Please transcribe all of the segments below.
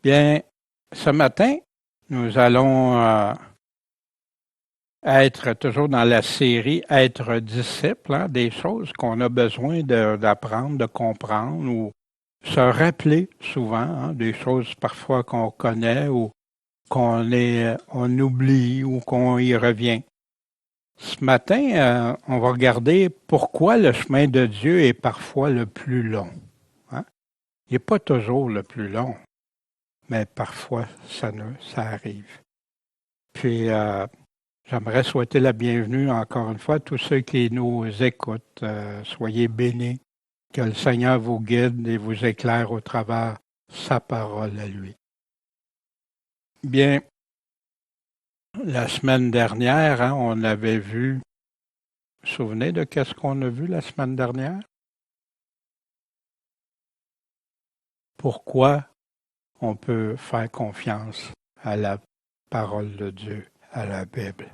Bien, ce matin, nous allons être toujours dans la série Être disciple, hein, des choses qu'on a besoin d'apprendre, de comprendre ou se rappeler souvent, hein, des choses parfois qu'on connaît ou on oublie ou qu'on y revient. Ce matin, on va regarder pourquoi le chemin de Dieu est parfois le plus long. Hein? Il n'est pas toujours le plus long, mais parfois ça arrive. Puis, j'aimerais souhaiter la bienvenue encore une fois à tous ceux qui nous écoutent. Soyez bénis, que le Seigneur vous guide et vous éclaire au travers sa parole à lui. Bien, la semaine dernière, hein, on avait vu, vous vous souvenez de qu'est-ce qu'on a vu la semaine dernière? Pourquoi on peut faire confiance à la parole de Dieu, à la Bible.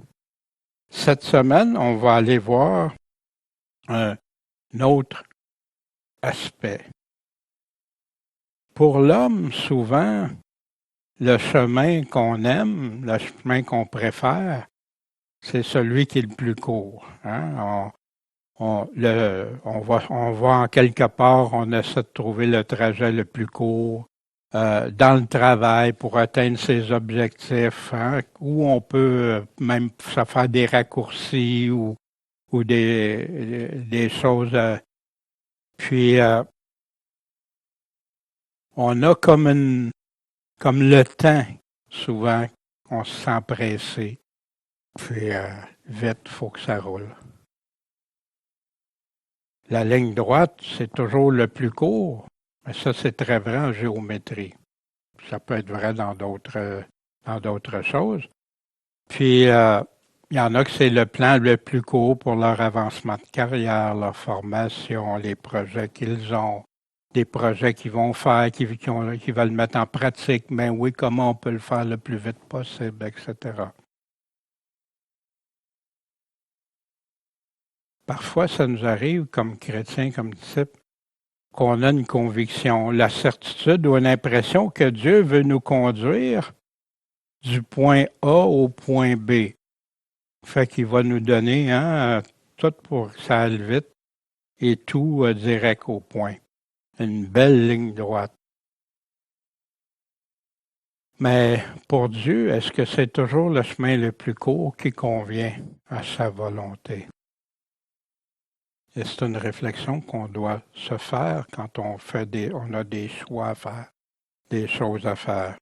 Cette semaine, on va aller voir un autre aspect. Pour l'homme, souvent, le chemin qu'on aime, le chemin qu'on préfère, c'est celui qui est le plus court. Hein? On va en quelque part, on essaie de trouver le trajet le plus court dans le travail pour atteindre ses objectifs, hein, où on peut même se faire des raccourcis ou des choses. Puis, on a comme le temps, souvent, on se sent pressé. Puis, vite, il faut que ça roule. La ligne droite, c'est toujours le plus court, mais ça, c'est très vrai en géométrie. Ça peut être vrai dans d'autres choses. Puis, il y en a que c'est le plan le plus court pour leur avancement de carrière, leur formation, les projets qu'ils ont, des projets qu'ils vont faire, qu'ils veulent mettre en pratique. Mais oui, comment on peut le faire le plus vite possible, etc. Parfois, ça nous arrive comme chrétiens, comme disciples, qu'on a une conviction, la certitude ou une impression que Dieu veut nous conduire du point A au point B. Fait qu'il va nous donner tout pour que ça aille vite et tout direct au point. Une belle ligne droite. Mais pour Dieu, est-ce que c'est toujours le chemin le plus court qui convient à sa volonté? Et c'est une réflexion qu'on doit se faire quand on a des choix à faire, des choses à faire.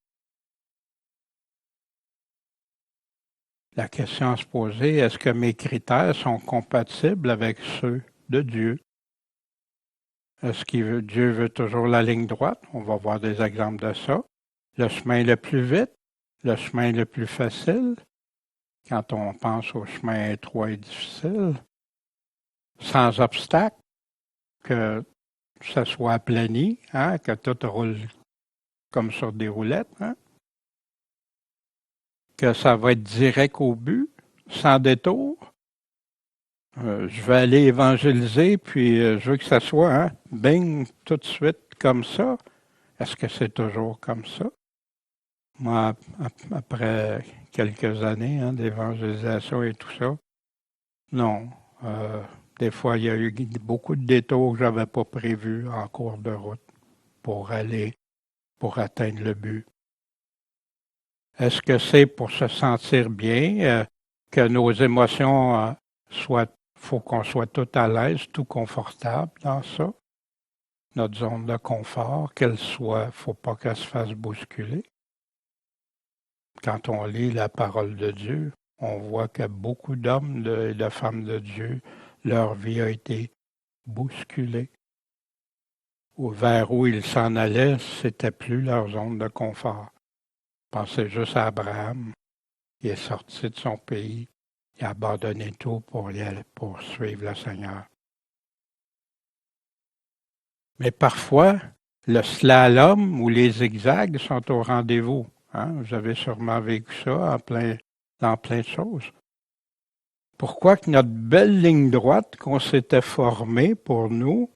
La question à se poser, est-ce que mes critères sont compatibles avec ceux de Dieu? Est-ce que Dieu veut toujours la ligne droite? On va voir des exemples de ça. Le chemin le plus vite, le chemin le plus facile, quand on pense au chemin étroit et difficile, sans obstacle, que ça soit aplani, hein, que tout roule comme sur des roulettes, hein, que ça va être direct au but, sans détour. Je vais aller évangéliser, puis je veux que ça soit, hein, bing, tout de suite comme ça. Est-ce que c'est toujours comme ça? Moi, après quelques années d'évangélisation et tout ça, non. Des fois, il y a eu beaucoup de détours que je n'avais pas prévus en cours de route pour atteindre le but. Est-ce que c'est pour se sentir bien, que nos émotions faut qu'on soit tout à l'aise, tout confortable dans ça? Notre zone de confort, faut pas qu'elle se fasse bousculer. Quand on lit la parole de Dieu, on voit que beaucoup d'hommes et de femmes de Dieu, leur vie a été bousculée. Vers où ils s'en allaient, c'était plus leur zone de confort. Pensez juste à Abraham. Il est sorti de son pays. Il a abandonné tout pour suivre le Seigneur. Mais parfois, le slalom ou les zigzags sont au rendez-vous. Hein? Vous avez sûrement vécu ça dans plein de choses. Pourquoi que notre belle ligne droite qu'on s'était formée pour nous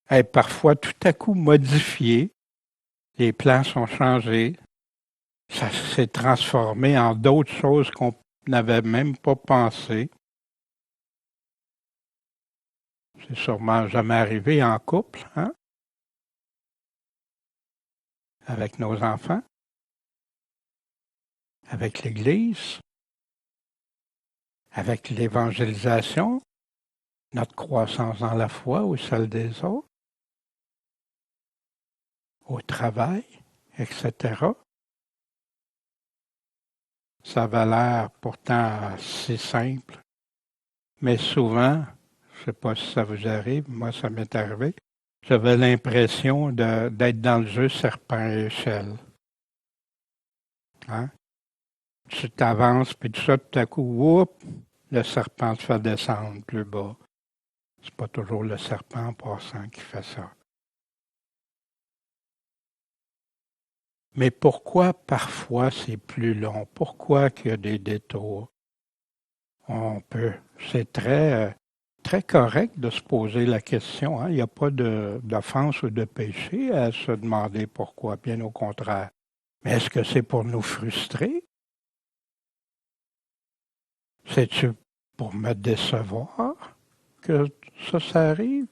est parfois tout à coup modifiée? Les plans sont changés, ça s'est transformé en d'autres choses qu'on n'avait même pas pensé. C'est sûrement jamais arrivé en couple, hein, avec nos enfants, avec l'Église, avec l'évangélisation, notre croissance dans la foi ou celle des autres, au travail, etc. Ça avait l'air pourtant si simple, mais souvent, je ne sais pas si ça vous arrive, moi ça m'est arrivé, j'avais l'impression d'être dans le jeu serpent et échelle. Hein? Tu t'avances, puis tout ça, tout à coup, whoop, le serpent te fait descendre plus bas. C'est pas toujours le serpent en passant qui fait ça. Mais pourquoi parfois c'est plus long? Pourquoi qu'il y a des détours? On peut. C'est très correct de se poser la question. Hein? Il n'y a pas d'offense ou de péché à se demander pourquoi, bien au contraire. Mais est-ce que c'est pour nous frustrer? C'est-tu pour me décevoir que ça arrive?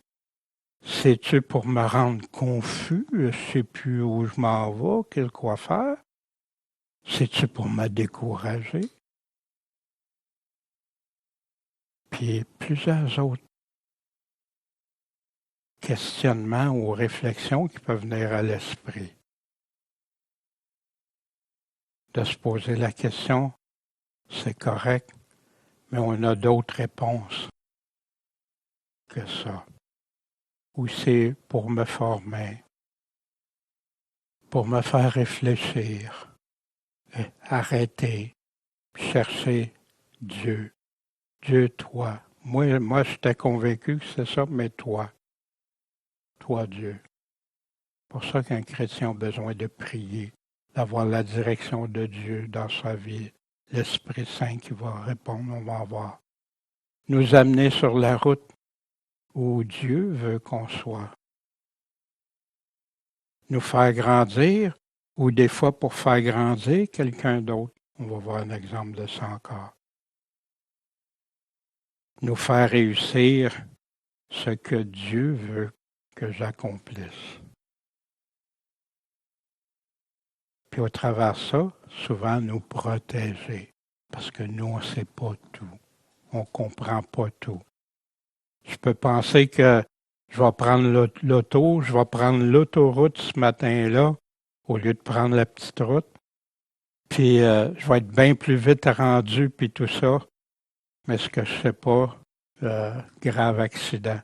C'est-tu pour me rendre confus? Je ne sais plus où je m'en vais, quoi faire? C'est-tu pour me décourager? Puis plusieurs autres questionnements ou réflexions qui peuvent venir à l'esprit. De se poser la question, c'est correct, mais on a d'autres réponses que ça. Ou c'est pour me former, pour me faire réfléchir, et arrêter, chercher Dieu. Dieu, toi. Moi, j'étais convaincu que c'est ça, mais toi, Dieu. C'est pour ça qu'un chrétien a besoin de prier, d'avoir la direction de Dieu dans sa vie. L'Esprit Saint qui va répondre, on va voir. Nous amener sur la route où Dieu veut qu'on soit. Nous faire grandir, ou des fois pour faire grandir quelqu'un d'autre. On va voir un exemple de ça encore. Nous faire réussir ce que Dieu veut que j'accomplisse. Puis au travers de ça, souvent nous protéger, parce que nous, on ne sait pas tout. On ne comprend pas tout. Je peux penser que je vais prendre l'auto, je vais prendre l'autoroute ce matin-là, au lieu de prendre la petite route. Puis je vais être bien plus vite rendu, puis tout ça. Mais ce que je ne sais pas, grave accident.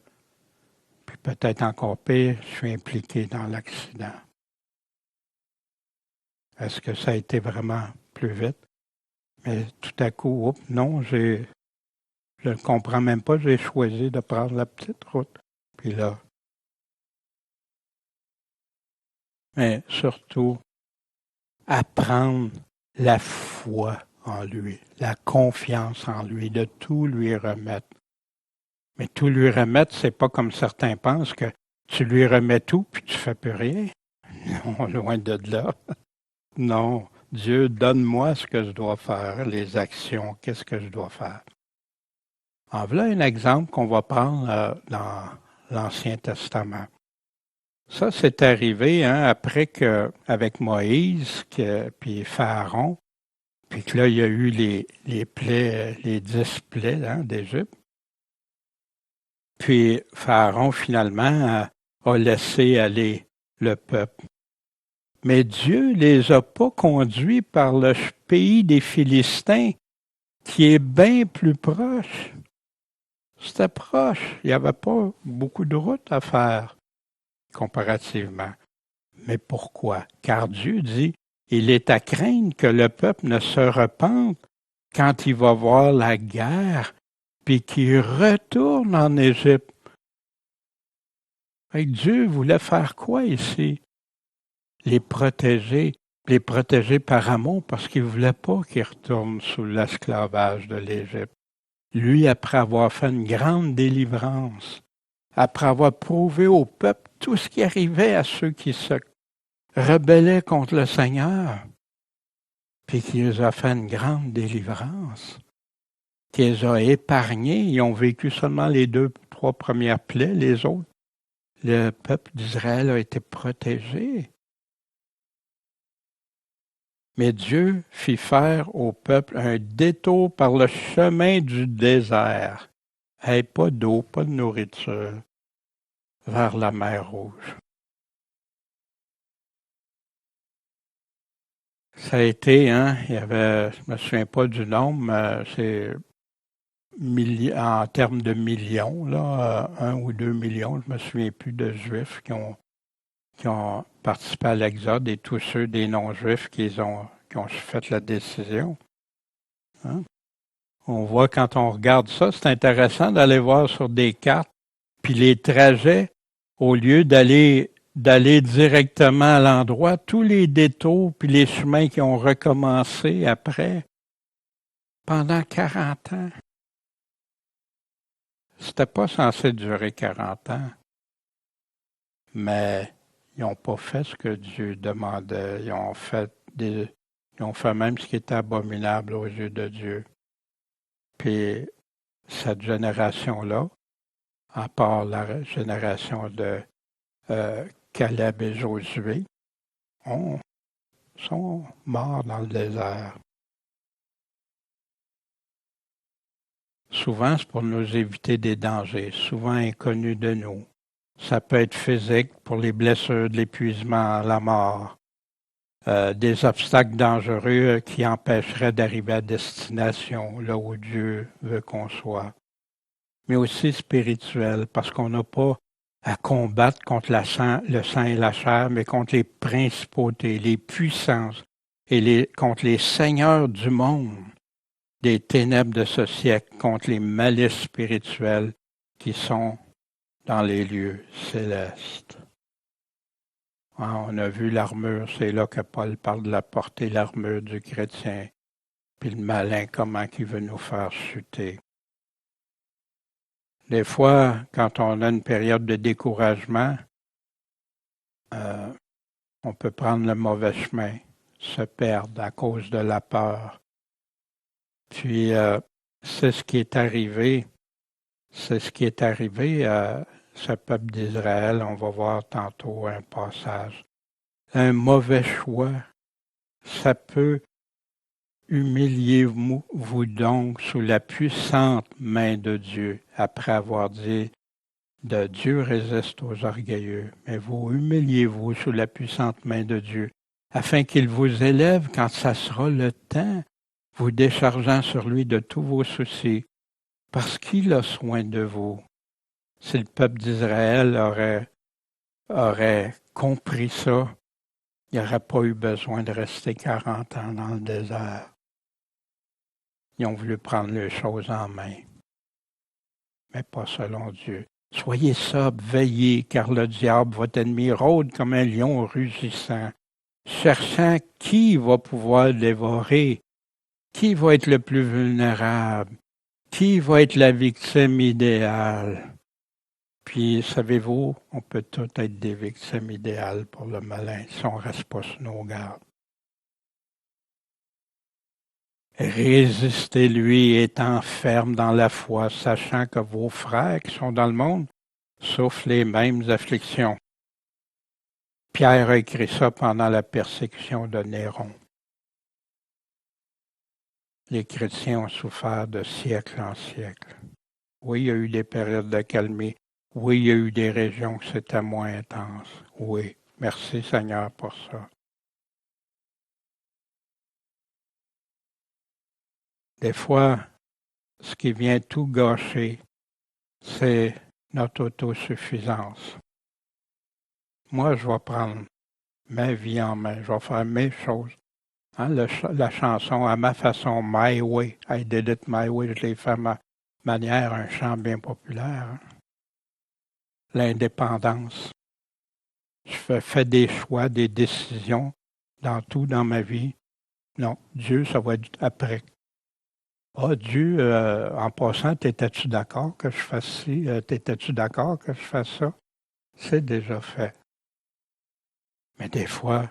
Puis peut-être encore pire, je suis impliqué dans l'accident. Est-ce que ça a été vraiment plus vite? Mais tout à coup, oups, non, je ne comprends même pas, j'ai choisi de prendre la petite route. Puis là. Mais surtout, apprendre la foi en lui, la confiance en lui, de tout lui remettre. Mais tout lui remettre, c'est pas comme certains pensent que tu lui remets tout puis tu fais plus rien. Non, loin de là. Non, Dieu, donne-moi ce que je dois faire, les actions, qu'est-ce que je dois faire. En voilà un exemple qu'on va prendre dans l'Ancien Testament. Ça, c'est arrivé après que, avec Moïse, puis Pharaon, puis que là, il y a eu les plaies, les 10 plaies d'Égypte. Puis Pharaon, finalement, a laissé aller le peuple. Mais Dieu les a pas conduits par le pays des Philistins, qui est bien plus proche. C'était proche. Il n'y avait pas beaucoup de routes à faire, comparativement. Mais pourquoi? Car Dieu dit, il est à craindre que le peuple ne se repente quand il va voir la guerre, puis qu'il retourne en Égypte. Et Dieu voulait faire quoi ici? Les protéger par amour, parce qu'il ne voulait pas qu'ils retournent sous l'esclavage de l'Égypte. Lui, après avoir fait une grande délivrance, après avoir prouvé au peuple tout ce qui arrivait à ceux qui se rebellaient contre le Seigneur, puis qui les a fait une grande délivrance, qui les a épargnés. Ils ont vécu seulement les 2, 3 premières plaies, les autres. Le peuple d'Israël a été protégé. Mais Dieu fit faire au peuple un détour par le chemin du désert. Hey, pas d'eau, pas de nourriture, vers la mer Rouge. Ça a été, il y avait, je me souviens pas du nombre, mais c'est en termes de millions, là, 1 ou 2 millions, je me souviens plus de Juifs qui ont participé à l'Exode et tous ceux des non-Juifs qui ont fait la décision. Hein? On voit quand on regarde ça, c'est intéressant d'aller voir sur des cartes, puis les trajets, au lieu d'aller directement à l'endroit, tous les détours puis les chemins qui ont recommencé après, pendant 40 ans. C'était pas censé durer 40 ans, mais ils n'ont pas fait ce que Dieu demandait. Ils ont fait même ce qui était abominable aux yeux de Dieu. Puis cette génération-là, à part la génération de Caleb et Josué, sont morts dans le désert. Souvent, c'est pour nous éviter des dangers, souvent inconnus de nous. Ça peut être physique pour les blessures, de l'épuisement, la mort, des obstacles dangereux qui empêcheraient d'arriver à destination, là où Dieu veut qu'on soit. Mais aussi spirituel, parce qu'on n'a pas à combattre contre le sang et la chair, mais contre les principautés, les puissances et contre les seigneurs du monde, des ténèbres de ce siècle, contre les malices spirituels qui sont dans les lieux célestes. On a vu l'armure, c'est là que Paul parle de la portée, l'armure du chrétien, puis le malin, comment il veut nous faire chuter. Des fois, quand on a une période de découragement, on peut prendre le mauvais chemin, se perdre à cause de la peur. Puis, c'est ce qui est arrivé. C'est ce qui est arrivé à ce peuple d'Israël. On va voir tantôt un passage. Un mauvais choix, ça peut humiliez-vous donc sous la puissante main de Dieu, après avoir dit de Dieu résiste aux orgueilleux, mais vous humiliez-vous sous la puissante main de Dieu, afin qu'il vous élève quand ça sera le temps, vous déchargeant sur lui de tous vos soucis, parce qu'il a soin de vous. Si le peuple d'Israël aurait compris ça, il n'y aurait pas eu besoin de rester 40 ans dans le désert. Ils ont voulu prendre les choses en main, mais pas selon Dieu. Soyez sobres, veillez, car le diable, votre ennemi, rôde comme un lion rugissant, cherchant qui va pouvoir dévorer, qui va être le plus vulnérable, qui va être la victime idéale. Puis, savez-vous, on peut tous être des victimes idéales pour le malin si on ne reste pas sur nos gardes. Résistez-lui étant ferme dans la foi, sachant que vos frères qui sont dans le monde souffrent les mêmes afflictions. Pierre a écrit ça pendant la persécution de Néron. Les chrétiens ont souffert de siècle en siècle. Oui, il y a eu des périodes de calmie. Oui, il y a eu des régions où c'était moins intense. Oui, merci Seigneur pour ça. Des fois, ce qui vient tout gâcher, c'est notre autosuffisance. Moi, je vais prendre ma vie en main, je vais faire mes choses. La chanson à ma façon, My Way, I did it my way, je l'ai fait à ma manière, un chant bien populaire. L'indépendance. Je fais des choix, des décisions dans tout dans ma vie. Non, Dieu, ça va être après. Ah, Dieu, en passant, t'étais-tu d'accord que je fasse ci? T'étais-tu d'accord que je fasse ça? C'est déjà fait. Mais des fois,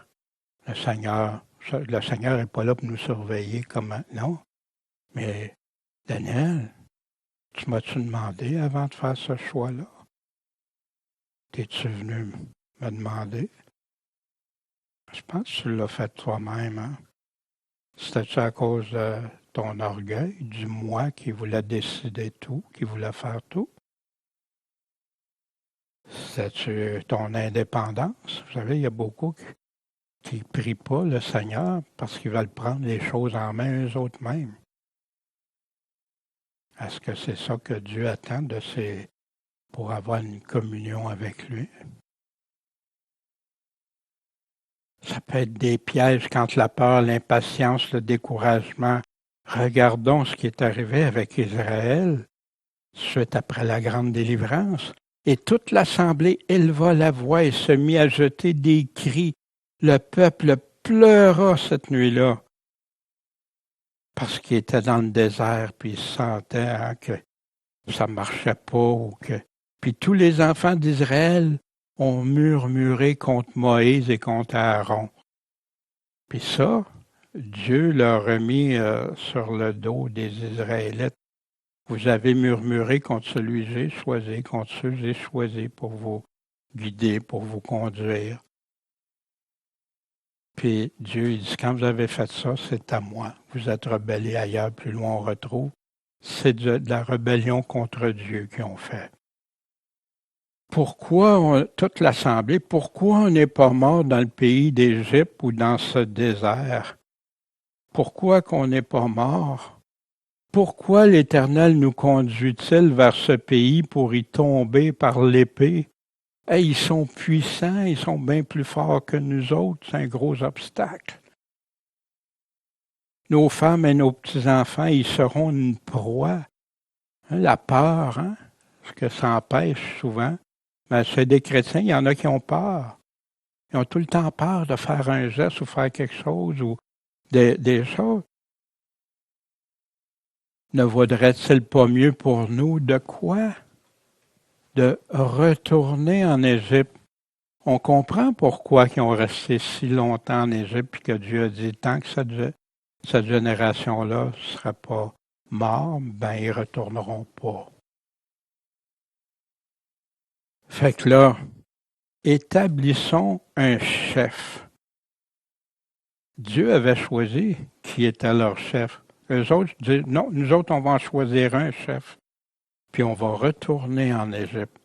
le Seigneur Le Seigneur n'est pas là pour nous surveiller comme... Non, mais Daniel, tu m'as-tu demandé avant de faire ce choix-là? T'es-tu venu me demander? Je pense que tu l'as fait toi-même, hein? C'était-tu à cause de ton orgueil, du moi qui voulait décider tout, qui voulait faire tout? C'était-tu ton indépendance? Vous savez, il y a beaucoup qui ne prient pas le Seigneur parce qu'ils veulent prendre les choses en main eux-mêmes. Est-ce que c'est ça que Dieu attend pour avoir une communion avec lui? Ça peut être des pièges quand la peur, l'impatience, le découragement. Regardons ce qui est arrivé avec Israël suite après la grande délivrance. Et toute l'assemblée éleva la voix et se mit à jeter des cris. Le peuple pleura cette nuit-là parce qu'il était dans le désert, puis il sentait que ça ne marchait pas. Puis tous les enfants d'Israël ont murmuré contre Moïse et contre Aaron. Puis ça, Dieu leur a mis sur le dos des Israélites. Vous avez murmuré contre celui que j'ai choisi, contre ceux que j'ai choisis pour vous guider, pour vous conduire. Puis Dieu, il dit, quand vous avez fait ça, c'est à moi. Vous êtes rebellés ailleurs, plus loin on retrouve. C'est de la rébellion contre Dieu qu'ils ont fait. Toute l'Assemblée, pourquoi on n'est pas mort dans le pays d'Égypte ou dans ce désert? Pourquoi qu'on n'est pas mort? Pourquoi l'Éternel nous conduit-il vers ce pays pour y tomber par l'épée? Hey, ils sont puissants, ils sont bien plus forts que nous autres, c'est un gros obstacle. Nos femmes et nos petits-enfants, ils seront une proie. Hein, la peur, hein, ce que ça empêche souvent. Mais c'est des chrétiens, il y en a qui ont peur. Ils ont tout le temps peur de faire un geste ou faire quelque chose ou des choses. Ne vaudrait-il pas mieux pour nous de quoi? De retourner en Égypte. On comprend pourquoi ils ont resté si longtemps en Égypte et que Dieu a dit tant que cette génération-là ne sera pas morte, ben ils ne retourneront pas. Fait que là, établissons un chef. Dieu avait choisi qui était leur chef. Eux autres disent, non, nous autres, on va en choisir un chef. Puis on va retourner en Égypte.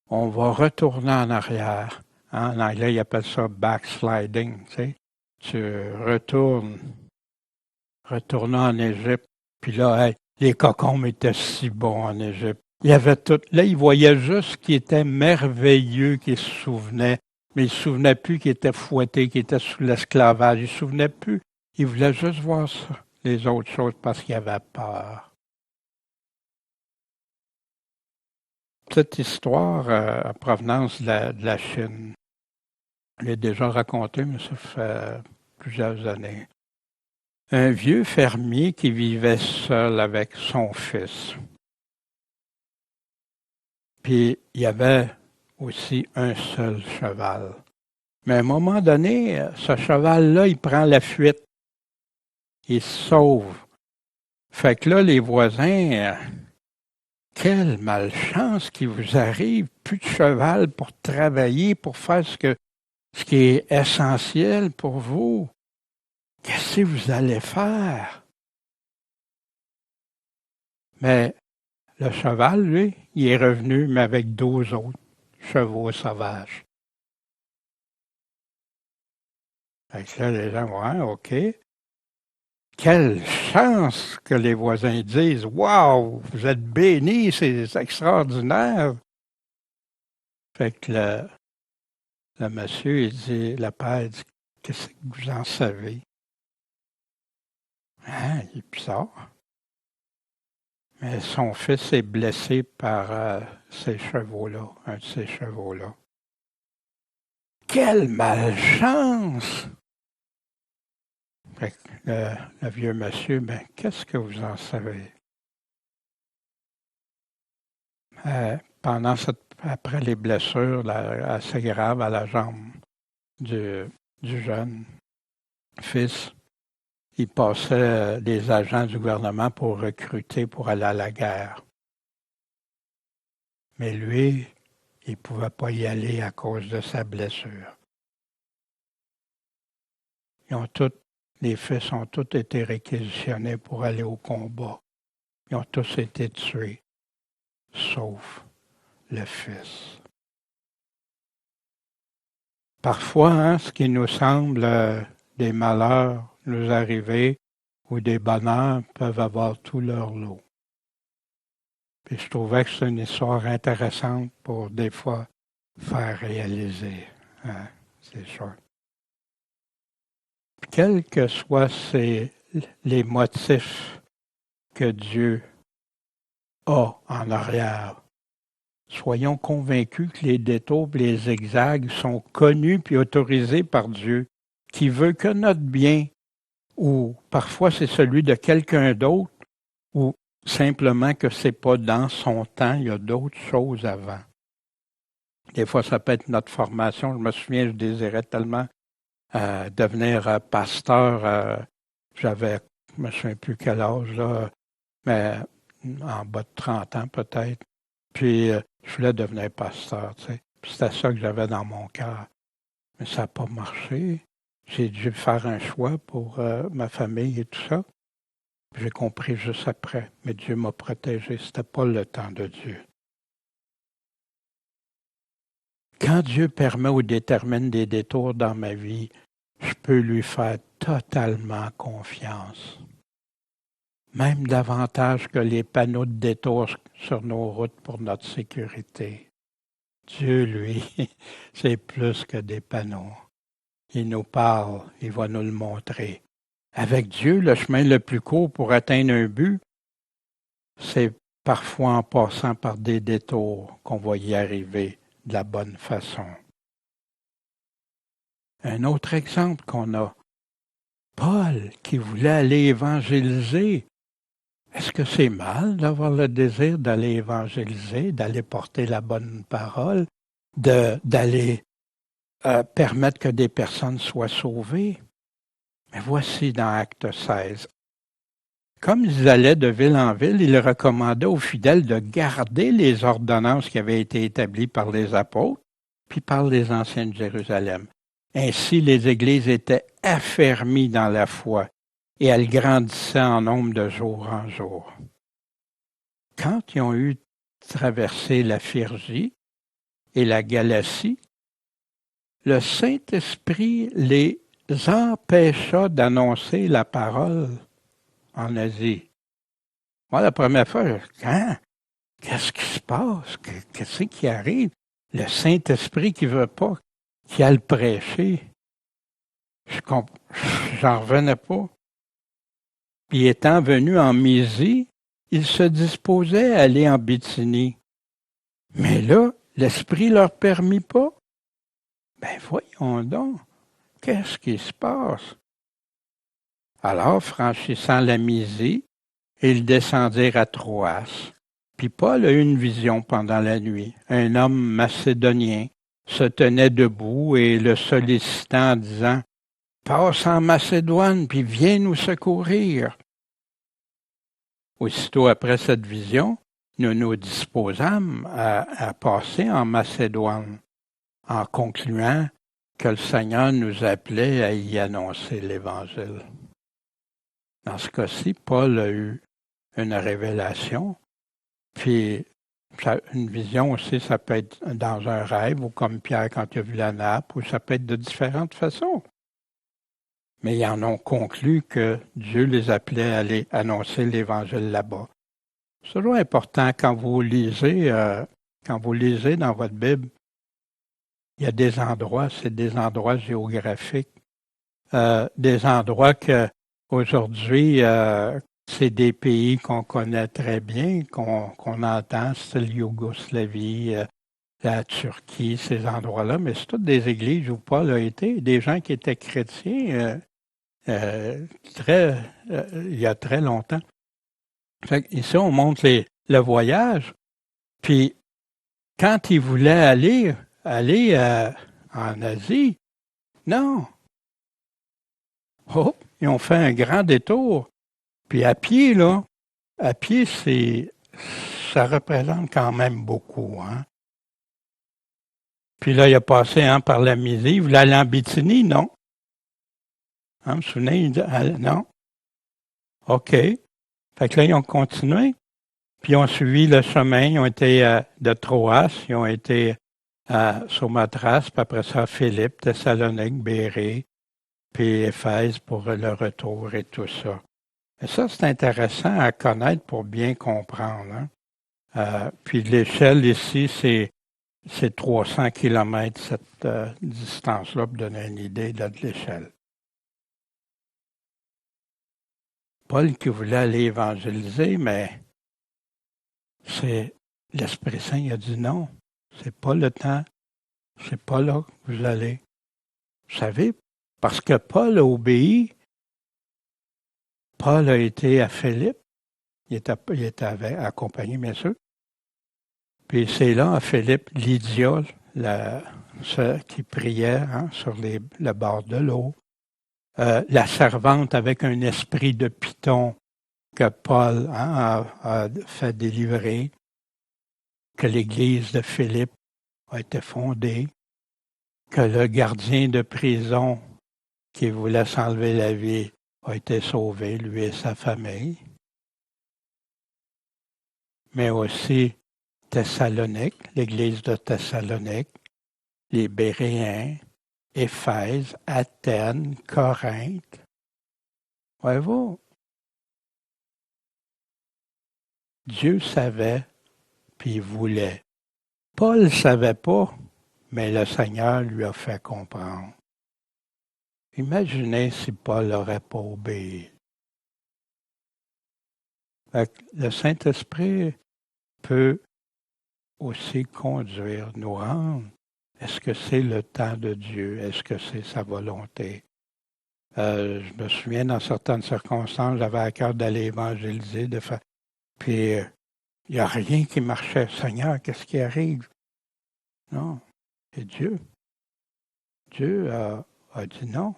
On va retourner en arrière. Hein, en anglais, ils appellent ça backsliding. Tu sais. Tu retourner en Égypte. Puis là, hey, les cocombes étaient si bons en Égypte. Il y avait tout. Là, ils voyaient juste ce qui était merveilleux qu'ils se souvenaient. Mais ils ne se souvenaient plus qu'ils étaient fouettés, qu'ils étaient sous l'esclavage. Ils ne se souvenaient plus. Ils voulaient juste voir ça, les autres choses, parce qu'ils avaient peur. Cette histoire à provenance de la Chine, je l'ai déjà racontée, mais ça fait plusieurs années. Un vieux fermier qui vivait seul avec son fils. Puis il y avait aussi un seul cheval. Mais à un moment donné, ce cheval-là, il prend la fuite. Il se sauve. Fait que là, les voisins, quelle malchance qui vous arrive, plus de cheval pour travailler, pour faire ce qui est essentiel pour vous. Qu'est-ce que vous allez faire? Mais le cheval, lui, il est revenu, mais avec 12 autres chevaux sauvages. Fait que là, les gens, ouais, OK. Quelle chance que les voisins disent, waouh, vous êtes bénis, c'est extraordinaire. Fait que le monsieur, il dit, le père dit, qu'est-ce que vous en savez? Hein, il est bizarre. Mais son fils est blessé par ces chevaux-là, un de ces chevaux-là. Quelle malchance! Fait que le vieux monsieur, ben, qu'est-ce que vous en savez? Après les blessures assez graves à la jambe du jeune, fils, il passait des agents du gouvernement pour recruter pour aller à la guerre. Mais lui, il ne pouvait pas y aller à cause de sa blessure. Les fils ont tous été réquisitionnés pour aller au combat. Ils ont tous été tués, sauf le fils. Parfois, ce qui nous semble des malheurs nous arriver ou des bonheurs peuvent avoir tout leur lot. Puis je trouvais que c'est une histoire intéressante pour des fois faire réaliser. Hein, c'est sûr. Quels que soient les motifs que Dieu a en arrière, soyons convaincus que les détours et les zigzags sont connus puis autorisés par Dieu, qui veut que notre bien, ou parfois c'est celui de quelqu'un d'autre, ou simplement que c'est pas dans son temps, il y a d'autres choses avant. Des fois, ça peut être notre formation. Je me souviens, je désirais tellement devenir pasteur. Je me souviens plus quel âge, là, mais en bas de 30 ans peut-être. Puis, je voulais devenir pasteur, tu sais. Puis c'était ça que j'avais dans mon cœur. Mais ça n'a pas marché. J'ai dû faire un choix pour ma famille et tout ça. Puis j'ai compris juste après. Mais Dieu m'a protégé. C'était pas le temps de Dieu. Quand Dieu permet ou détermine des détours dans ma vie, je peux lui faire totalement confiance. Même davantage que les panneaux de détour sur nos routes pour notre sécurité. Dieu, lui, c'est plus que des panneaux. Il nous parle, il va nous le montrer. Avec Dieu, le chemin le plus court pour atteindre un but, c'est parfois en passant par des détours qu'on va y arriver de la bonne façon. Un autre exemple qu'on a, Paul qui voulait aller évangéliser. Est-ce que c'est mal d'avoir le désir d'aller évangéliser, d'aller porter la bonne parole, d'aller permettre que des personnes soient sauvées? Mais voici dans Acte 16. Comme ils allaient de ville en ville, il recommandait aux fidèles de garder les ordonnances qui avaient été établies par les apôtres, puis par les anciens de Jérusalem. Ainsi, les églises étaient affermies dans la foi et elles grandissaient en nombre de jour en jour. Quand ils ont eu traversé la Phrygie et la Galatie, le Saint-Esprit les empêcha d'annoncer la parole en Asie. Moi, la première fois, qu'est-ce qui se passe? Qu'est-ce qui arrive? Le Saint-Esprit qui ne veut pas qu'il aille prêcher. J'en revenais pas. Puis étant venu en Mysie, il se disposait à aller en Bithynie. Mais là, l'Esprit ne leur permit pas. Ben voyons donc, qu'est-ce qui se passe? Alors, franchissant la Mysie, ils descendirent à Troas. Puis Paul a eu une vision pendant la nuit. Un homme macédonien se tenait debout et le sollicitant en disant « Passe en Macédoine, puis viens nous secourir. » Aussitôt après cette vision, nous nous disposâmes à passer en Macédoine, en concluant que le Seigneur nous appelait à y annoncer l'Évangile. Dans ce cas-ci, Paul a eu une révélation, puis une vision aussi, ça peut être dans un rêve, ou comme Pierre quand il a vu la nappe, ou ça peut être de différentes façons. Mais ils en ont conclu que Dieu les appelait à aller annoncer l'Évangile là-bas. C'est toujours important quand vous lisez dans votre Bible, il y a des endroits, c'est des endroits géographiques, des endroits que aujourd'hui, c'est des pays qu'on connaît très bien, qu'on entend, c'est Yougoslavie, la Turquie, ces endroits-là, mais c'est toutes des églises où Paul a été, des gens qui étaient chrétiens il y a très longtemps. Fait ici, on montre le voyage, puis quand il voulait aller en Asie, non. Oh, ils ont fait un grand détour. Puis à pied, là, à pied, ça représente quand même beaucoup, hein. Puis là, il a passé par la Midi. Il voulait aller en Béthanie, non? Hein, vous vous souvenez? Non? OK. Fait que là, ils ont continué. Puis ils ont suivi le chemin. Ils ont été de Troas. Ils ont été à Samothrace. Puis après ça, Philippe, Thessalonique, Bérée, puis Éphèse pour le retour et tout ça. Et ça, c'est intéressant à connaître pour bien comprendre, hein. Puis l'échelle ici, c'est 300 kilomètres, cette distance-là, pour donner une idée de l'échelle. Paul qui voulait aller évangéliser, mais c'est l'Esprit Saint, il a dit non, c'est pas le temps, c'est pas là que vous allez. Vous savez, parce que Paul a obéi, Paul a été à Philippe, il était accompagné, bien sûr. Puis c'est là, à Philippe, Lydia, celle qui priait, hein, sur le bord de l'eau. La servante avec un esprit de python que Paul, hein, a fait délivrer, que l'église de Philippe a été fondée, que le gardien de prison qui voulait s'enlever la vie a été sauvé, lui et sa famille. Mais aussi Thessalonique, l'église de Thessalonique, les Béréens, Éphèse, Athènes, Corinthe. Voyez-vous, Dieu savait, puis il voulait. Paul ne savait pas, mais le Seigneur lui a fait comprendre. Imaginez si Paul n'aurait pas obéi. Le Saint-Esprit peut aussi conduire, nous rendre. Est-ce que c'est le temps de Dieu? Est-ce que c'est sa volonté? Je me souviens, dans certaines circonstances, j'avais à cœur d'aller évangéliser, puis il n'y a rien qui marchait. Seigneur, qu'est-ce qui arrive? Non, c'est Dieu. Dieu a dit non.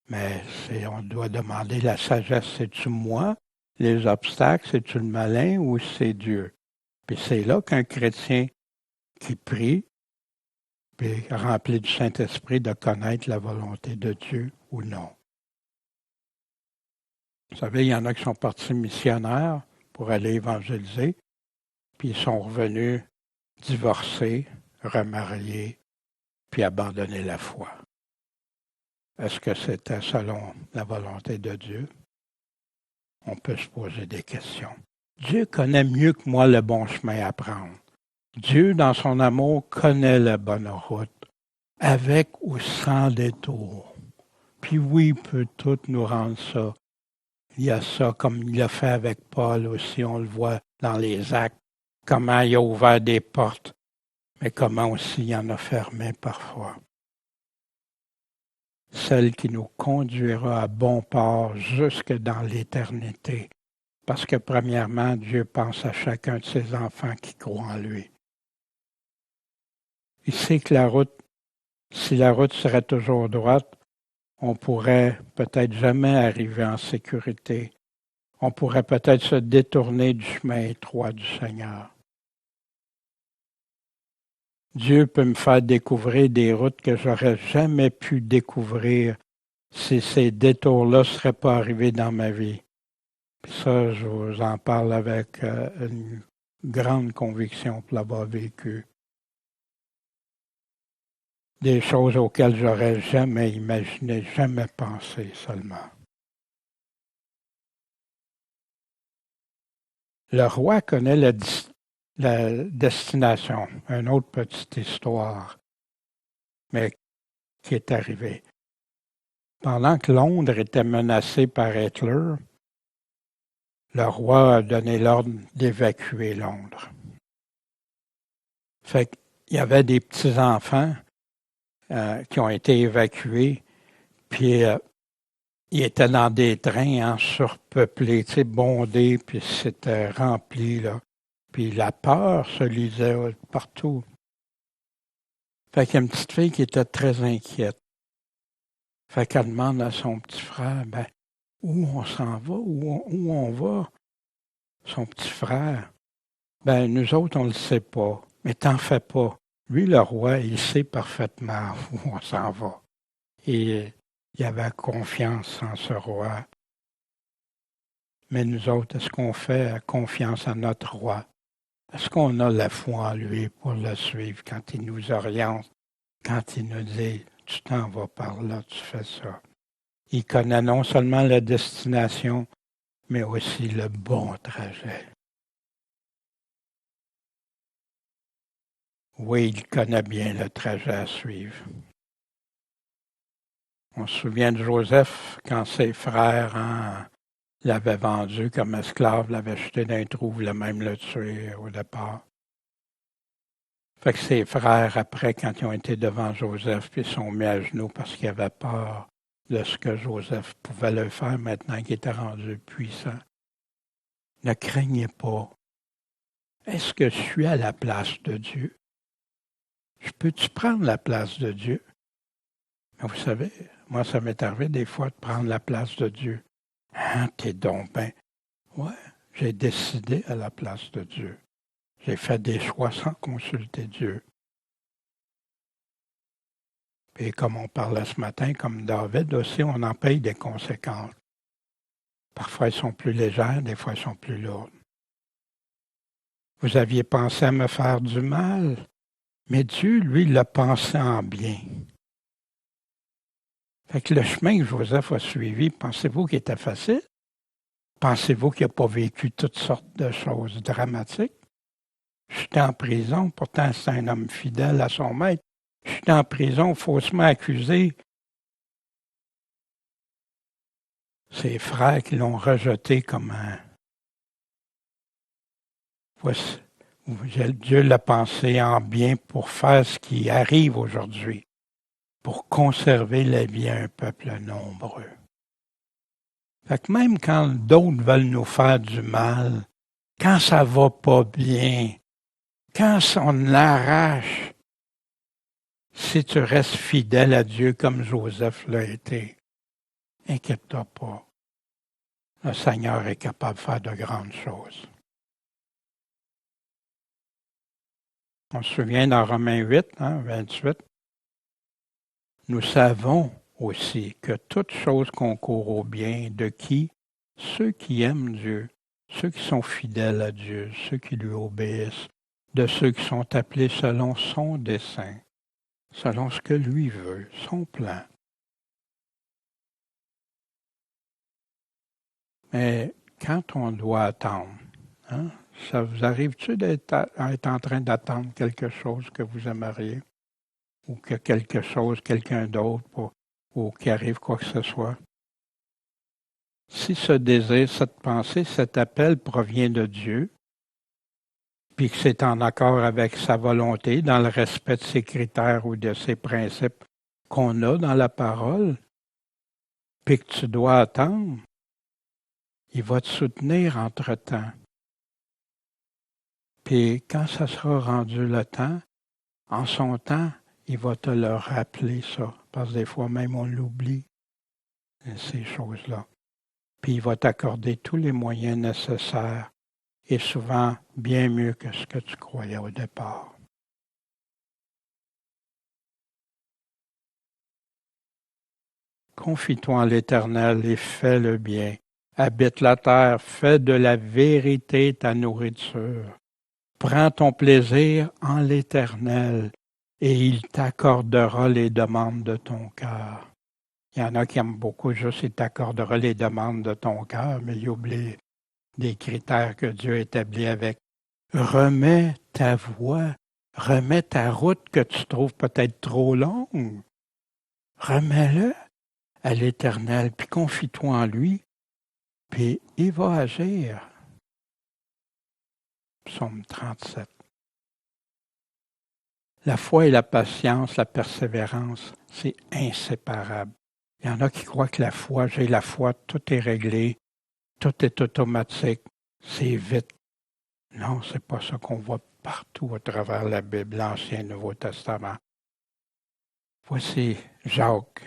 Mais on doit demander la sagesse. C'est-tu moi? Les obstacles, c'est-tu le malin ou c'est Dieu? Puis c'est là qu'un chrétien qui prie, puis rempli du Saint-Esprit, de connaître la volonté de Dieu ou non. Vous savez, il y en a qui sont partis missionnaires pour aller évangéliser, puis ils sont revenus divorcés, remariés, puis abandonner la foi. Est-ce que c'était selon la volonté de Dieu? On peut se poser des questions. Dieu connaît mieux que moi le bon chemin à prendre. Dieu, dans son amour, connaît la bonne route, avec ou sans détour. Puis oui, il peut tout nous rendre ça. Il y a ça, comme il l'a fait avec Paul aussi, on le voit dans les actes, comment il a ouvert des portes, mais comment aussi il en a fermé parfois. Celle qui nous conduira à bon port jusque dans l'éternité. Parce que premièrement, Dieu pense à chacun de ses enfants qui croient en lui. Il sait que si la route serait toujours droite, on pourrait peut-être jamais arriver en sécurité. On pourrait peut-être se détourner du chemin étroit du Seigneur. Dieu peut me faire découvrir des routes que j'aurais jamais pu découvrir si ces détours-là ne seraient pas arrivés dans ma vie. Puis ça, je vous en parle avec une grande conviction pour l'avoir vécu. Des choses auxquelles j'aurais jamais imaginé, jamais pensé seulement. Le roi connaît la destination, une autre petite histoire, mais qui est arrivée. Pendant que Londres était menacée par Hitler, le roi a donné l'ordre d'évacuer Londres. Fait qu'il y avait des petits-enfants qui ont été évacués, puis ils étaient dans des trains surpeuplés, bondés, puis c'était rempli, là. Puis la peur se lisait partout. Fait qu'il y a une petite fille qui était très inquiète. Fait qu'elle demande à son petit frère, ben, où on s'en va, où on va, son petit frère. Ben, nous autres, on ne le sait pas, mais t'en fais pas. Lui, le roi, il sait parfaitement où on s'en va. Et il avait confiance en ce roi. Mais nous autres, est-ce qu'on fait confiance à notre roi? Est-ce qu'on a la foi en lui pour le suivre quand il nous oriente, quand il nous dit, tu t'en vas par là, tu fais ça? Il connaît non seulement la destination, mais aussi le bon trajet. Oui, il connaît bien le trajet à suivre. On se souvient de Joseph quand ses frères l'avaient vendu comme esclave, l'avaient jeté d'un trou, voulaient même le tuer au départ. Fait que ses frères, après, quand ils ont été devant Joseph, puis ils sont mis à genoux parce qu'ils avaient peur de ce que Joseph pouvait leur faire maintenant qu'il était rendu puissant. Ne craignez pas. Est-ce que je suis à la place de Dieu? Je peux-tu prendre la place de Dieu? Mais vous savez, moi, ça m'est arrivé des fois de prendre la place de Dieu. Hein, t'es donc ben. Ouais, j'ai décidé à la place de Dieu. J'ai fait des choix sans consulter Dieu. Et comme on parlait ce matin, comme David aussi, on en paye des conséquences. Parfois, elles sont plus légères, des fois, elles sont plus lourdes. Vous aviez pensé à me faire du mal, mais Dieu, lui, l'a pensé en bien. Fait que le chemin que Joseph a suivi, pensez-vous qu'il était facile? Pensez-vous qu'il n'a pas vécu toutes sortes de choses dramatiques? J'étais en prison, pourtant c'est un homme fidèle à son maître. J'étais en prison, faussement accusé. Ses frères qui l'ont rejeté comme un... Voici, Dieu l'a pensé en bien pour faire ce qui arrive aujourd'hui, pour conserver la vie à un peuple nombreux. Fait que même quand d'autres veulent nous faire du mal, quand ça va pas bien, quand on l'arrache, si tu restes fidèle à Dieu comme Joseph l'a été, inquiète-toi pas. Le Seigneur est capable de faire de grandes choses. On se souvient dans Romains 8, 28, nous savons aussi que toute chose concourt au bien de qui? Ceux qui aiment Dieu, ceux qui sont fidèles à Dieu, ceux qui lui obéissent, de ceux qui sont appelés selon son dessein, selon ce que lui veut, son plan. Mais quand on doit attendre, hein, ça vous arrive-tu d'être être en train d'attendre quelque chose que vous aimeriez? Ou que quelque chose, quelqu'un d'autre, ou qu'il arrive quoi que ce soit? Si ce désir, cette pensée, cet appel provient de Dieu, puis que c'est en accord avec sa volonté, dans le respect de ses critères ou de ses principes qu'on a dans la parole, puis que tu dois attendre, il va te soutenir entre-temps. Puis quand ça sera rendu le temps, en son temps, il va te le rappeler ça, parce que des fois même on l'oublie, ces choses-là. Puis il va t'accorder tous les moyens nécessaires et souvent bien mieux que ce que tu croyais au départ. Confie-toi en l'Éternel et fais le bien. Habite la terre, fais de la vérité ta nourriture. Prends ton plaisir en l'Éternel et il t'accordera les demandes de ton cœur. Il y en a qui aiment beaucoup juste il t'accordera les demandes de ton cœur, mais ils oublient des critères que Dieu établit avec. Remets ta voie, remets ta route que tu trouves peut-être trop longue. Remets-le à l'Éternel, puis confie-toi en lui, puis il va agir. Psaume 37. La foi et la patience, la persévérance, c'est inséparable. Il y en a qui croient que la foi, j'ai la foi, tout est réglé, tout est automatique, c'est vite. Non, c'est pas ça qu'on voit partout à travers la Bible, l'Ancien et le Nouveau Testament. Voici Jacques.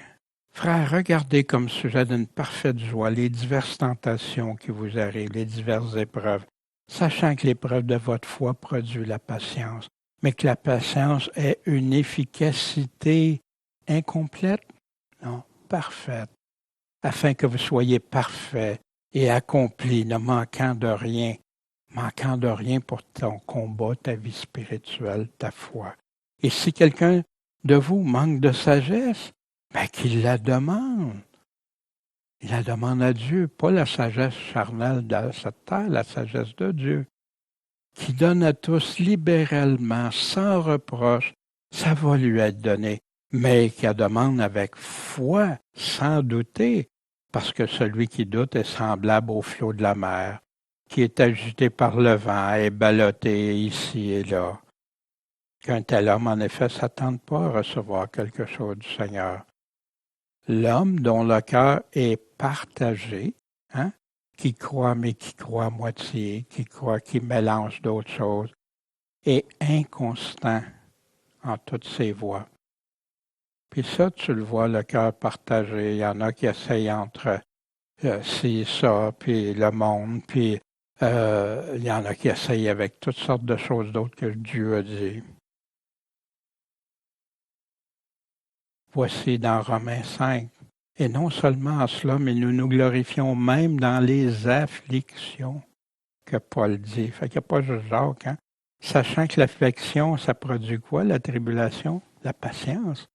Frères, regardez comme sujet d'une parfaite joie les diverses tentations qui vous arrivent, les diverses épreuves, sachant que l'épreuve de votre foi produit la patience, mais que la patience est une efficacité incomplète, non, parfaite, afin que vous soyez parfaits et accomplis, ne manquant de rien pour ton combat, ta vie spirituelle, ta foi. Et si quelqu'un de vous manque de sagesse, ben qu'il la demande. Il la demande à Dieu, pas la sagesse charnelle de cette terre, la sagesse de Dieu, qui donne à tous libéralement, sans reproche, ça va lui être donné, mais qui la demande avec foi, sans douter, parce que celui qui doute est semblable au flot de la mer, qui est agité par le vent et ballotté ici et là. Qu'un tel homme, en effet, ne s'attende pas à recevoir quelque chose du Seigneur. L'homme dont le cœur est partagé, hein, qui croit mais qui croit à moitié, qui mélange d'autres choses, est inconstant en toutes ses voies. Puis ça, tu le vois, le cœur partagé. Il y en a qui essayent entre ci, ça, puis le monde, puis il y en a qui essayent avec toutes sortes de choses d'autres que Dieu a dit. Voici dans Romains 5. Et non seulement en cela, mais nous nous glorifions même dans les afflictions que Paul dit. Fait qu'il n'y a pas juste Jacques, hein? Sachant que l'affliction, ça produit quoi, la tribulation? La patience.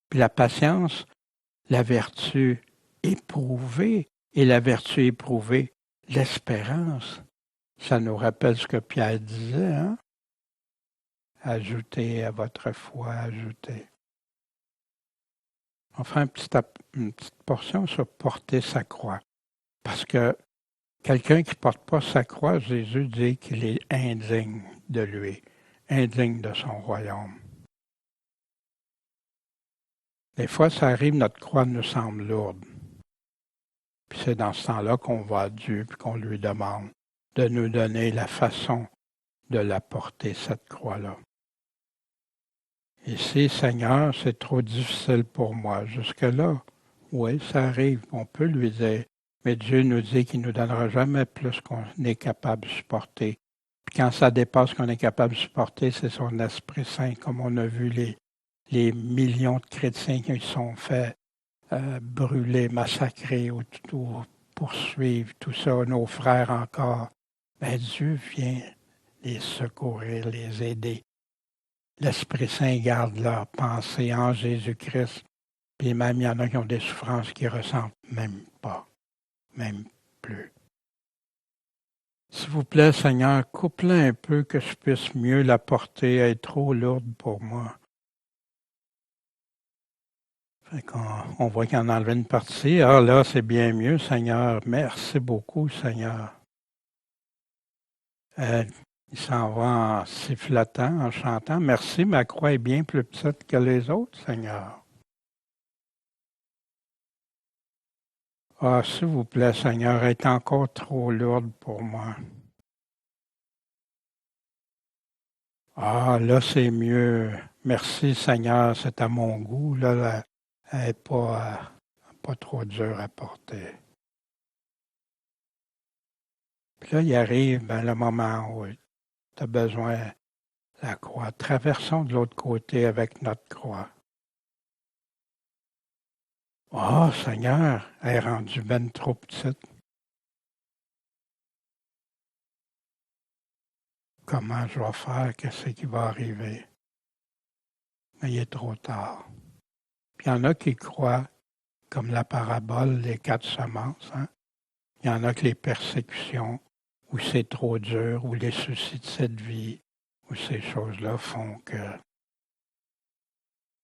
Puis la patience, la vertu éprouvée. Et la vertu éprouvée, l'espérance. Ça nous rappelle ce que Pierre disait, hein? Ajoutez à votre foi, ajoutez. On fait une petite portion sur porter sa croix. Parce que quelqu'un qui ne porte pas sa croix, Jésus dit qu'il est indigne de lui, indigne de son royaume. Des fois, ça arrive, notre croix nous semble lourde. Puis c'est dans ce temps-là qu'on va à Dieu et qu'on lui demande de nous donner la façon de la porter, cette croix-là. Ici, Seigneur, c'est trop difficile pour moi. Jusque-là, oui, ça arrive. On peut lui dire, mais Dieu nous dit qu'il ne nous donnera jamais plus qu'on est capable de supporter. Puis quand ça dépasse ce qu'on est capable de supporter, c'est son Esprit Saint, comme on a vu les millions de chrétiens qui se sont fait brûler, massacrer ou poursuivre, tout ça, nos frères encore. Mais Dieu vient les secourir, les aider. L'Esprit Saint garde leur pensée en Jésus-Christ. Puis même, il y en a qui ont des souffrances qu'ils ne ressentent même pas, même plus. S'il vous plaît, Seigneur, coupe-la un peu que je puisse mieux la porter. Elle est trop lourde pour moi. Fait qu'on voit qu'il en a enlevé une partie. Ah là, c'est bien mieux, Seigneur. Merci beaucoup, Seigneur. Il s'en va en sifflotant, en chantant. Merci, ma croix est bien plus petite que les autres, Seigneur. Ah, s'il vous plaît, Seigneur, elle est encore trop lourde pour moi. Ah, là, c'est mieux. Merci, Seigneur, c'est à mon goût. Là, elle n'est pas trop dure à porter. Puis là, il arrive le moment où tu as besoin de la croix. Traversons de l'autre côté avec notre croix. Ah, Seigneur, elle est rendue ben trop petite. Comment je vais faire? Qu'est-ce qui va arriver? Mais il est trop tard. Puis il y en a qui croient, comme la parabole des 4 semences, hein? Il y en a que les persécutions, où c'est trop dur, ou les soucis de cette vie, où ces choses-là font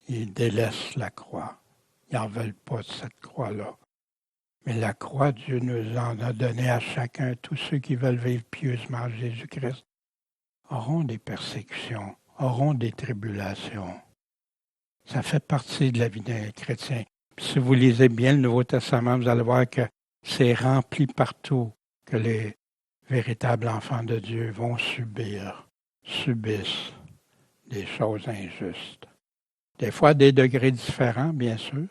qu'ils délaissent la croix. Ils n'en veulent pas de cette croix-là. Mais la croix, Dieu nous en a donné à chacun. Tous ceux qui veulent vivre pieusement Jésus-Christ auront des persécutions, auront des tribulations. Ça fait partie de la vie d'un chrétien. Puis si vous lisez bien le Nouveau Testament, vous allez voir que c'est rempli partout que les véritables enfants de Dieu vont subissent des choses injustes. Des fois, à des degrés différents, bien sûr.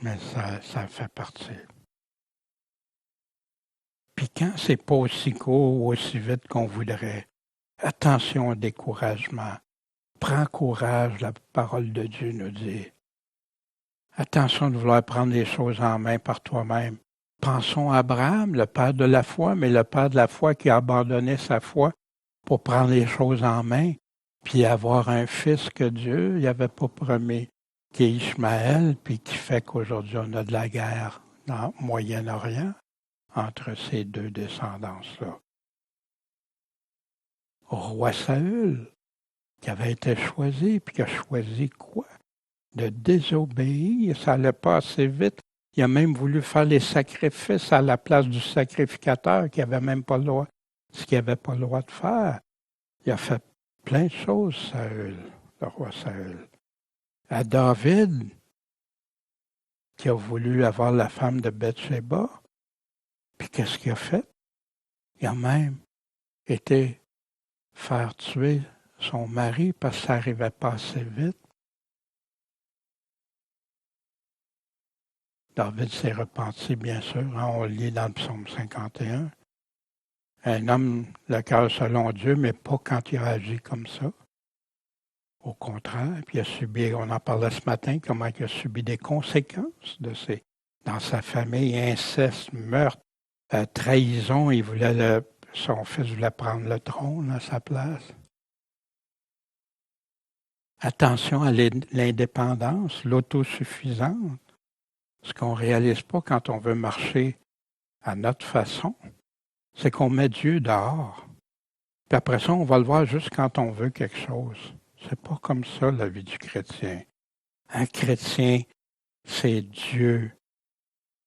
mais ça fait partie. Puis quand c'est pas aussi court ou aussi vite qu'on voudrait, attention au découragement. Prends courage, la parole de Dieu nous dit. Attention de vouloir prendre les choses en main par toi-même. Pensons à Abraham, le père de la foi, mais le père de la foi qui a abandonné sa foi pour prendre les choses en main, puis avoir un fils que Dieu n'avait pas promis, qui est Ishmaël, puis qui fait qu'aujourd'hui on a de la guerre dans le Moyen-Orient entre ces deux descendances-là. Roi Saül, qui avait été choisi, puis qui a choisi quoi? De désobéir, ça allait pas assez vite. Il a même voulu faire les sacrifices à la place du sacrificateur qui avait même pas le droit, ce qu'il n'avait pas le droit de faire. Il a fait plein de choses, Saül, le roi Saül. À David, qui a voulu avoir la femme de Bathsheba, puis qu'est-ce qu'il a fait? Il a même été faire tuer son mari parce que ça n'arrivait pas assez vite. David s'est repenti, bien sûr, on le lit dans le psaume 51. Un homme, le cœur selon Dieu, mais pas quand il a agi comme ça. Au contraire, puis il a subi, on en parlait ce matin, comment il a subi des conséquences de dans sa famille, inceste, meurtre, trahison, son fils voulait prendre le trône à sa place. Attention à l'indépendance, l'autosuffisance. Ce qu'on ne réalise pas quand on veut marcher à notre façon, c'est qu'on met Dieu dehors. Puis après ça, on va le voir juste quand on veut quelque chose. C'est pas comme ça la vie du chrétien. Un chrétien, c'est Dieu.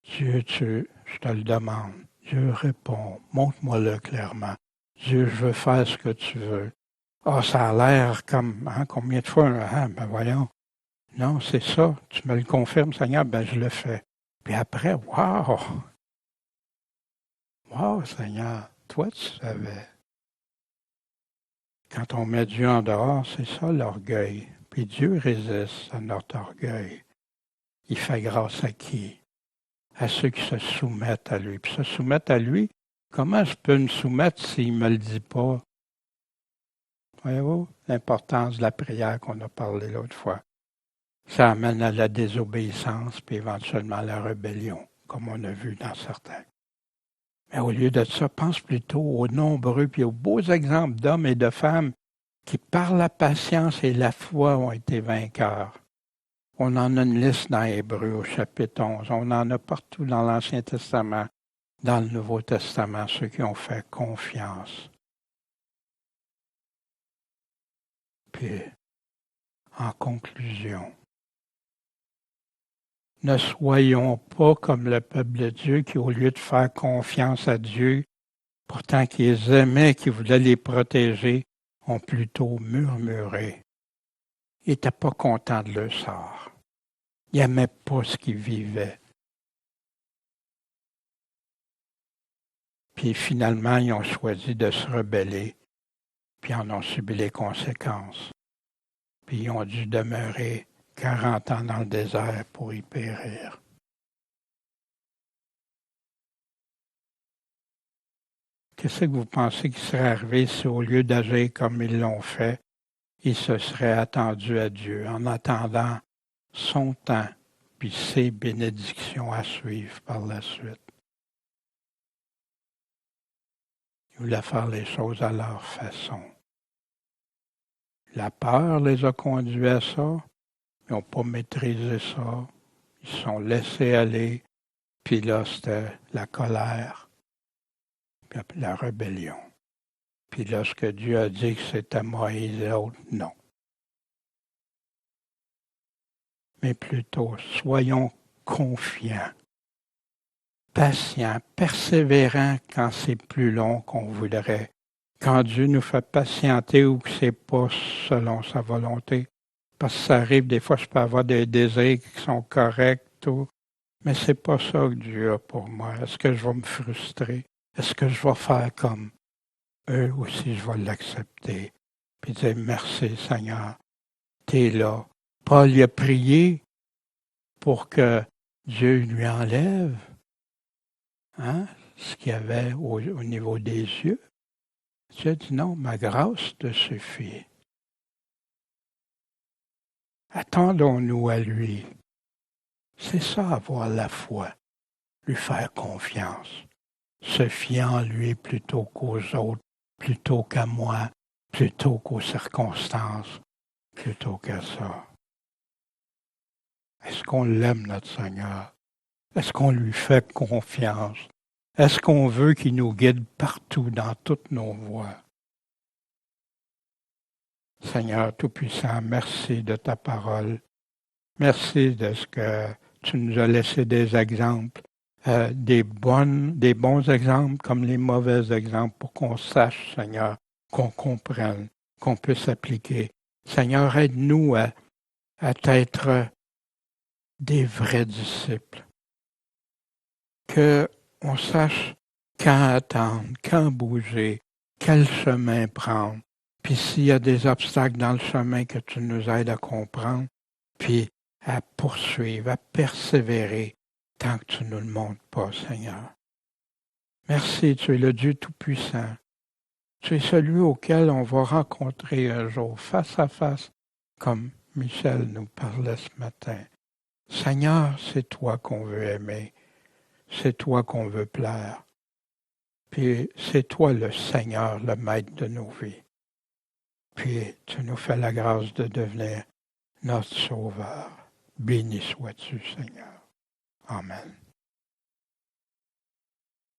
Dieu, je te le demande. Dieu répond. Montre-moi-le clairement. Dieu, je veux faire ce que tu veux. Ah, ça a l'air comme, combien de fois, ben voyons. Non, c'est ça. Tu me le confirmes, Seigneur, ben je le fais. Puis après, wow! Wow, Seigneur, toi tu savais. Quand on met Dieu en dehors, c'est ça l'orgueil. Puis Dieu résiste à notre orgueil. Il fait grâce à qui? À ceux qui se soumettent à lui. Puis se soumettre à lui, comment je peux me soumettre s'il ne me le dit pas? Voyez-vous l'importance de la prière qu'on a parlé l'autre fois. Ça amène à la désobéissance, puis éventuellement à la rébellion, comme on a vu dans certains. Mais au lieu de ça, pense plutôt aux nombreux puis aux beaux exemples d'hommes et de femmes qui, par la patience et la foi, ont été vainqueurs. On en a une liste dans Hébreux au chapitre 11. On en a partout dans l'Ancien Testament, dans le Nouveau Testament, ceux qui ont fait confiance. Puis, en conclusion, ne soyons pas comme le peuple de Dieu qui, au lieu de faire confiance à Dieu, pourtant qui les aimait, qui voulait les protéger, ont plutôt murmuré. Ils n'étaient pas contents de leur sort. Ils n'aimaient pas ce qu'ils vivaient. Puis finalement, ils ont choisi de se rebeller, puis en ont subi les conséquences. Puis ils ont dû demeurer 40 ans dans le désert pour y périr. Qu'est-ce que vous pensez qui serait arrivé si au lieu d'agir comme ils l'ont fait, ils se seraient attendus à Dieu en attendant son temps, puis ses bénédictions à suivre par la suite? Ils voulaient faire les choses à leur façon. La peur les a conduits à ça. Ils n'ont pas maîtrisé ça. Ils se sont laissés aller. Puis là, c'était la colère, puis la rébellion. Puis lorsque Dieu a dit que c'était Moïse et autres, non. Mais plutôt, soyons confiants, patients, persévérants quand c'est plus long qu'on voudrait. Quand Dieu nous fait patienter ou que c'est pas selon sa volonté. Parce que ça arrive, des fois, je peux avoir des désirs qui sont corrects, tout. Mais c'est pas ça que Dieu a pour moi. Est-ce que je vais me frustrer? Est-ce que je vais faire comme eux aussi, je vais l'accepter? Puis dire merci Seigneur, t'es là. Paul y a prié pour que Dieu lui enlève ce qu'il y avait au niveau des yeux. Dieu dit non, ma grâce te suffit. Attendons-nous à lui. C'est ça, avoir la foi, lui faire confiance, se fier en lui plutôt qu'aux autres, plutôt qu'à moi, plutôt qu'aux circonstances, plutôt qu'à ça. Est-ce qu'on l'aime, notre Seigneur? Est-ce qu'on lui fait confiance? Est-ce qu'on veut qu'il nous guide partout dans toutes nos voies? Seigneur Tout-Puissant, merci de ta parole. Merci de ce que tu nous as laissé des exemples, des bons exemples comme les mauvais exemples pour qu'on sache, Seigneur, qu'on comprenne, qu'on puisse appliquer. Seigneur, aide-nous à être des vrais disciples, qu'on sache quand attendre, quand bouger, quel chemin prendre. Puis s'il y a des obstacles dans le chemin, que tu nous aides à comprendre, puis à poursuivre, à persévérer, tant que tu ne nous le montres pas, Seigneur. Merci, tu es le Dieu Tout-Puissant. Tu es celui auquel on va rencontrer un jour, face à face, comme Michel nous parlait ce matin. Seigneur, c'est toi qu'on veut aimer. C'est toi qu'on veut plaire. Puis c'est toi le Seigneur, le maître de nos vies. Puis tu nous fais la grâce de devenir notre Sauveur. Béni sois-tu, Seigneur. Amen.